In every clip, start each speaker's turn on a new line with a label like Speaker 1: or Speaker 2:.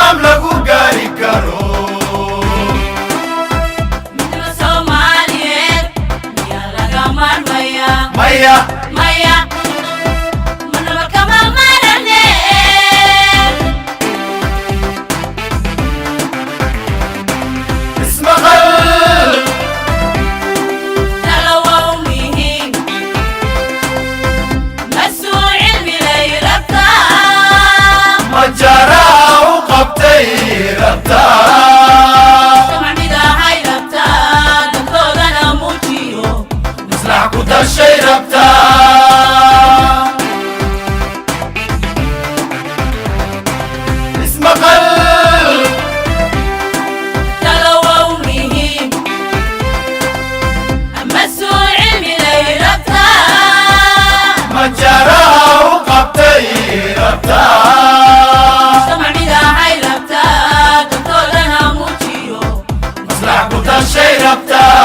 Speaker 1: nidaam lagu gaari karo
Speaker 2: midnimo Soomaaliyeed miyaa laga maarmaya
Speaker 1: maya
Speaker 2: maya manaba kama marane
Speaker 1: ismaqal
Speaker 2: talo waa muhiim mas'uul cilmi lay rabtaa
Speaker 1: majaraa u qabtay rabtaa
Speaker 2: samcida hay rabtaa dantoodana muujiyo
Speaker 1: maslax ku dashay rabtaa ismaqal
Speaker 2: talo waa muhiim mas'uul cilmi lay rabtaa
Speaker 1: majaraa u qabtay rabtaa
Speaker 2: samcida hay rabtaa dantoodana muujiyo
Speaker 1: maslax ku dashay rabtaa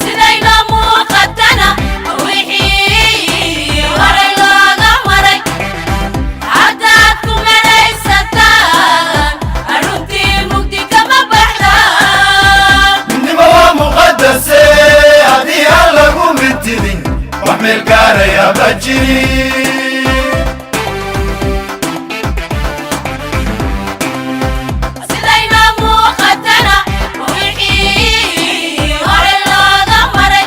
Speaker 2: sidayna muuqatana wixii horay looga maray haddaad ku melaysataan aruntii mugdi kama baxdaan
Speaker 1: midnimo waa muqadase haddii aan lagu mitidin wax meel gaaraya ma jirin
Speaker 2: sidayna muuqatana wixii horay looga maray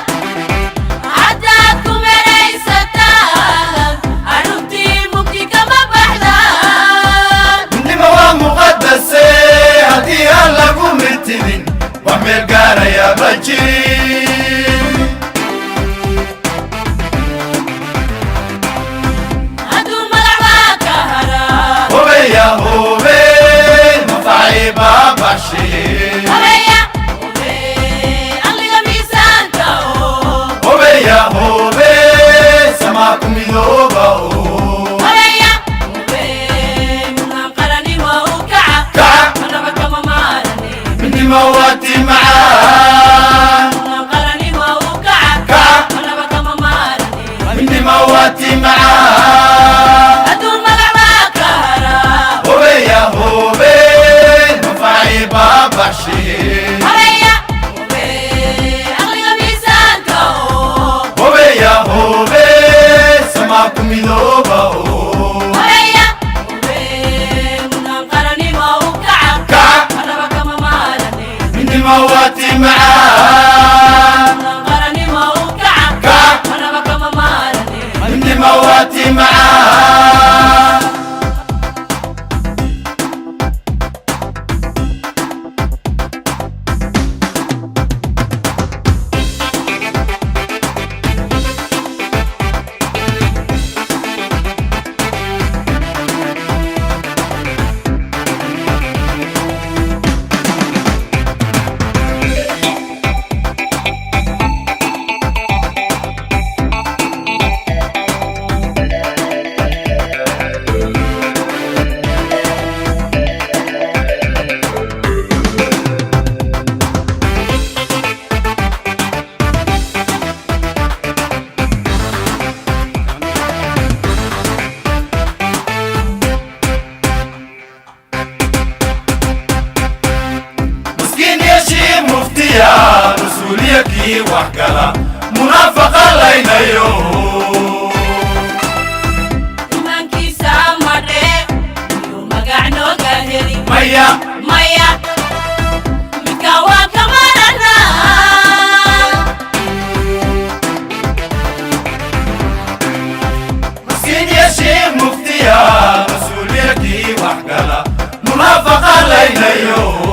Speaker 2: haddaad ku melaysataan aruntii mugdi kama baxdaan
Speaker 1: midnimo waa muqadase haddii aan lagu mitidin wax meel gaaraya ma jirin
Speaker 2: hadduu magac baa ka haraa
Speaker 1: hubeya hube mafacay baabashe
Speaker 2: hobeya hobe aqliga miisaanka oo
Speaker 1: hubeya hube samaa ku midooba
Speaker 2: hobeya hobe mudnaan qaranimo u kaca
Speaker 1: kaca
Speaker 2: manaba kama maarane
Speaker 1: midnimo waati macaan
Speaker 2: mudnaan qaranimo u kaca
Speaker 1: kaca
Speaker 2: manaba kama maarane
Speaker 1: midnimo waati macaan
Speaker 2: hadduu magac baa ka haraa
Speaker 1: hubeya hube mafacay baabashe
Speaker 2: hobeya hobe aqliga miisaanka oo
Speaker 1: hubeya hube samaa ku midooba
Speaker 2: hobeya hobe mudnaan qaranimo u kaca
Speaker 1: kaca
Speaker 2: manaba kama maarane
Speaker 1: midnimo waati macaan
Speaker 2: mudnaan qaranimo u kaca
Speaker 1: kaca
Speaker 2: manaba kama maarane
Speaker 1: midnimo waati macaan مسكين يشي مفتيا مسؤولية كي وحكلا منافقة لينا يوم
Speaker 2: imaankiisa madhe miyuu magac nooga heli
Speaker 1: ميا
Speaker 2: maya midka waa ka maranaa
Speaker 1: مسكين يشي مفتيا مسؤولية كي وحكلا منافقة لينا يوم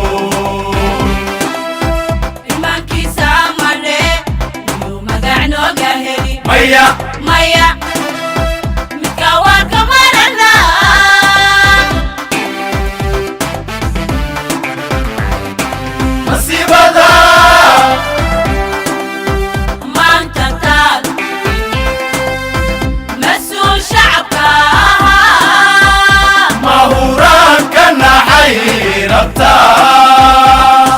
Speaker 2: imaankiisa madhe miyuu magac nooga heli
Speaker 1: ميا
Speaker 2: maya midka waa ka maranaa
Speaker 1: مصيبة
Speaker 2: maanta taal mas-uul shacabka ahaa
Speaker 1: ما هو راكنا حيرتا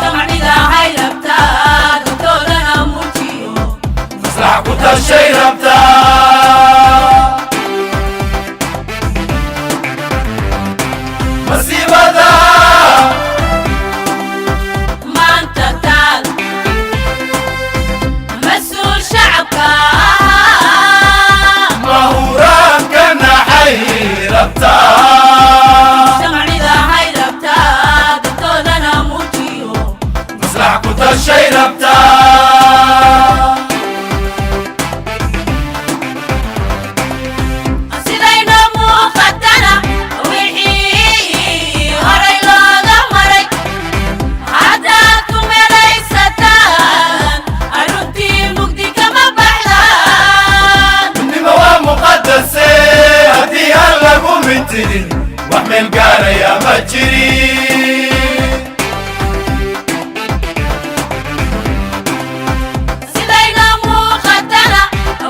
Speaker 2: samcida hay rabtaa dantoodana muujiyo
Speaker 1: مصلح كنت الشي ربتا
Speaker 2: shacabka
Speaker 1: mahuraankana hay rabtaa
Speaker 2: shamcida hay rabtaa dadkoodana muujiyo
Speaker 1: maslax ku tashay rabtaa
Speaker 2: sidayna muuqatana wixii horay looga maray haddaad ku melaysataan aruntii mugdi kama baxdaan
Speaker 1: midnimo waa muqadase haddii aan lagu mintidin wax meel gaaraya ma jirin
Speaker 2: sidayna muuqatana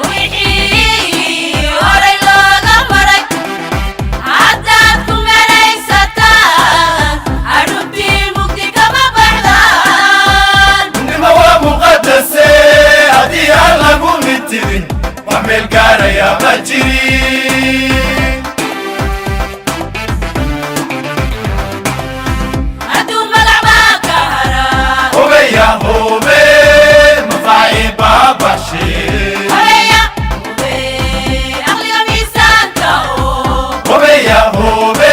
Speaker 2: wixii horay looga maray haddaad ku melaysataan aruntii mugdi kama baxdaan
Speaker 1: midnimo waa muqadase haddii aan lagu mintidin wax meel gaaraya ma jirin
Speaker 2: hadduu magac baa ka haraa
Speaker 1: hubeya hube mafaaci baabashe
Speaker 2: horeya hube aqliga miisaanka oo
Speaker 1: hubeya hube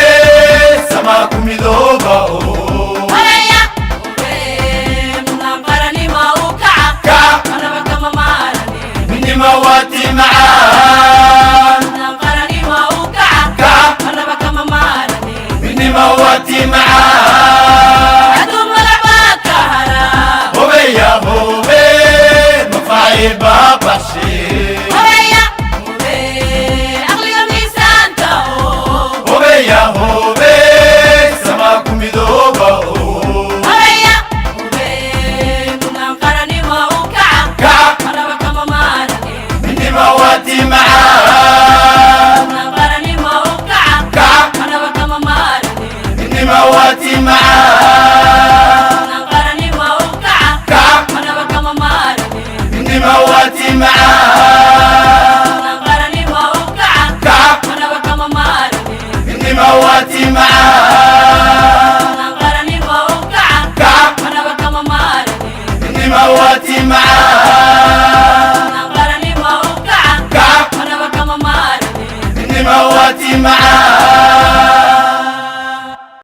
Speaker 1: samaa ku midooba oo
Speaker 2: horeya hube mudnaan qaranima u kaca
Speaker 1: kac
Speaker 2: anaba kama maarane
Speaker 1: midnimo waati macaan
Speaker 2: mudnaan qaranima u kaca
Speaker 1: kac
Speaker 2: anaba kama maarane
Speaker 1: midnimo waati macaan
Speaker 2: hadduu magac baa ka haraa
Speaker 1: hubeya hube mafaaci baabashe
Speaker 2: horeya hube aqliga miisaanka oo
Speaker 1: hubeya hube samaa ku midooba oo
Speaker 2: horeya hube mudnaan qaranima u kaca
Speaker 1: kac
Speaker 2: anaba kama maarane
Speaker 1: midnimo waati macaan
Speaker 2: mudnaan qaranima u kaca
Speaker 1: kac
Speaker 2: anaba kama maarane
Speaker 1: midnimo waati macaan
Speaker 2: mudnaan qaranima u kaca
Speaker 1: kac
Speaker 2: anaba kama maarane
Speaker 1: midnimo waati macaan
Speaker 2: mudnaan qaranima u kaca
Speaker 1: kac
Speaker 2: anaba kama maarane
Speaker 1: midnimo waati macaan
Speaker 2: mudnaan qaranima u kaca
Speaker 1: kac
Speaker 2: anaba kama maarane
Speaker 1: midnimo waati macaan
Speaker 2: mudnaan qaranima u kaca
Speaker 1: kac
Speaker 2: anaba kama maarane
Speaker 1: midnimo waati macaan